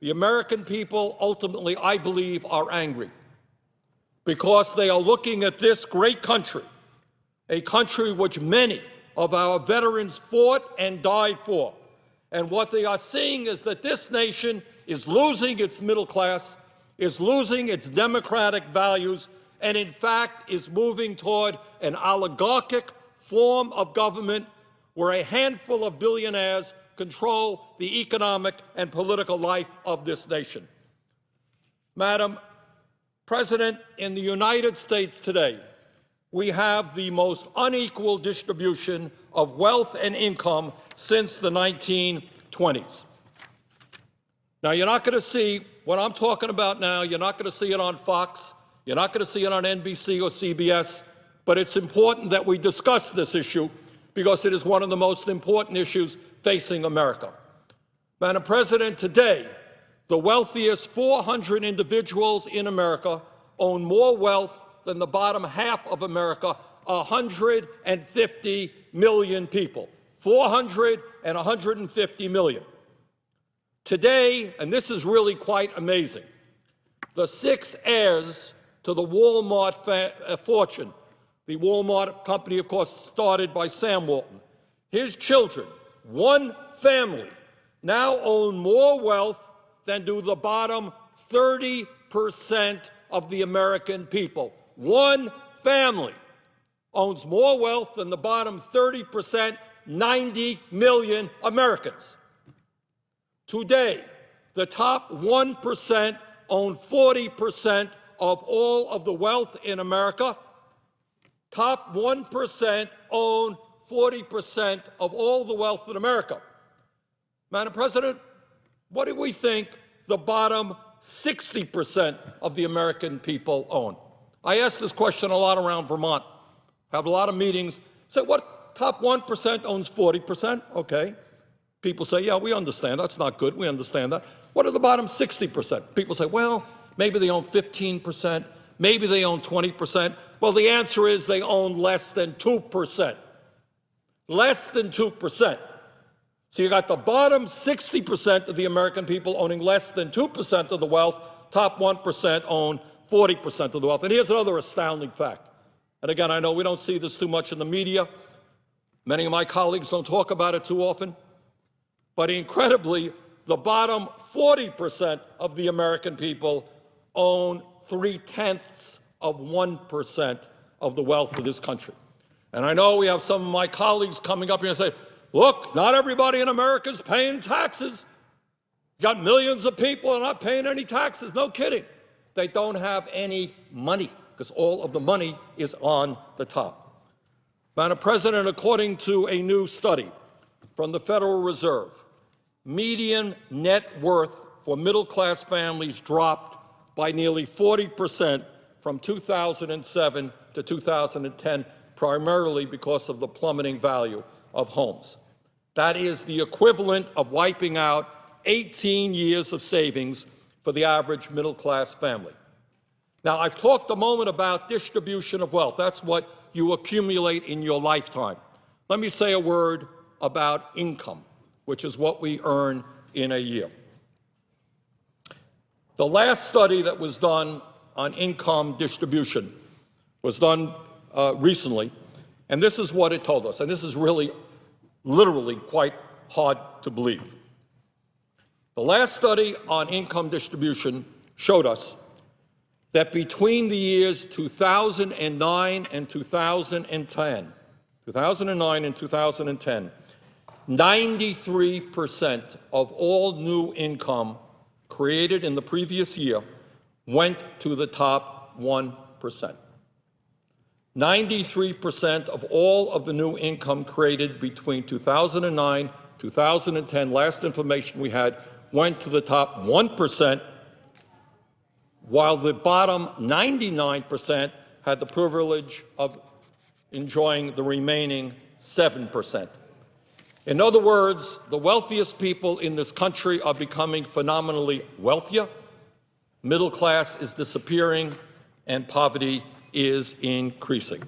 The American people ultimately, I believe, are angry because they are looking at this great country, a country which many of our veterans fought and died for. And what they are seeing is that this nation is losing its middle class, is losing its democratic values, and in fact is moving toward an oligarchic form of government where a handful of billionaires control the economic and political life of this nation. Madam President, in the United States today, we have the most unequal distribution of wealth and income since the 1920s. Now, you're not going to see what I'm talking about now. You're not going to see it on Fox. You're not going to see it on NBC or CBS. But it's important that we discuss this issue because it is one of the most important issues facing America. Madam President, today, the wealthiest 400 individuals in America own more wealth than the bottom half of America, 150 million people. 400 and 150 million. Today, and this is really quite amazing, the 6 heirs to the Walmart fortune, the Walmart company, of course, started by Sam Walton, his children, one family, now own more wealth than do the bottom 30% of the American people. One family owns more wealth than the bottom 30%, 90 million Americans. Today, the top 1% own 40% of all of the wealth in America. Top 1% own 40% of all the wealth in America. Madam President, what do we think the bottom 60% of the American people own? I ask this question a lot around Vermont. Have a lot of meetings. Say, what, top 1% owns 40%? Okay. People say, yeah, we understand. That's not good. We understand that. What are the bottom 60%? People say, well, maybe they own 15%. Maybe they own 20%. Well, the answer is they own less than 2%. Less than 2%. So you got the bottom 60% of the American people owning less than 2% of the wealth. Top 1% own 40% of the wealth. And here's another astounding fact. And again, I know we don't see this too much in the media. Many of my colleagues don't talk about it too often. But incredibly, the bottom 40% of the American people own 0.3% of the wealth of this country. And I know we have some of my colleagues coming up here and say, look, not everybody in America is paying taxes. You got millions of people who are not paying any taxes. No kidding. They don't have any money because all of the money is on the top. Madam President, according to a new study from the Federal Reserve, median net worth for middle-class families dropped by nearly 40% from 2007 to 2010, primarily because of the plummeting value of homes. That is the equivalent of wiping out 18 years of savings for the average middle-class family. Now, I've talked a moment about distribution of wealth. That's what you accumulate in your lifetime. Let me say a word about income, which is what we earn in a year. The last study that was done on income distribution was done recently, and this is what it told us, and this is really, literally quite hard to believe. The last study on income distribution showed us that between the years 2009 and 2010, 93% of all new income created in the previous year went to the top 1%. 93% of all of the new income created between 2009 and 2010, last information we had, went to the top 1%, while the bottom 99% had the privilege of enjoying the remaining 7%. In other words, the wealthiest people in this country are becoming phenomenally wealthier, middle class is disappearing, and poverty is increasing.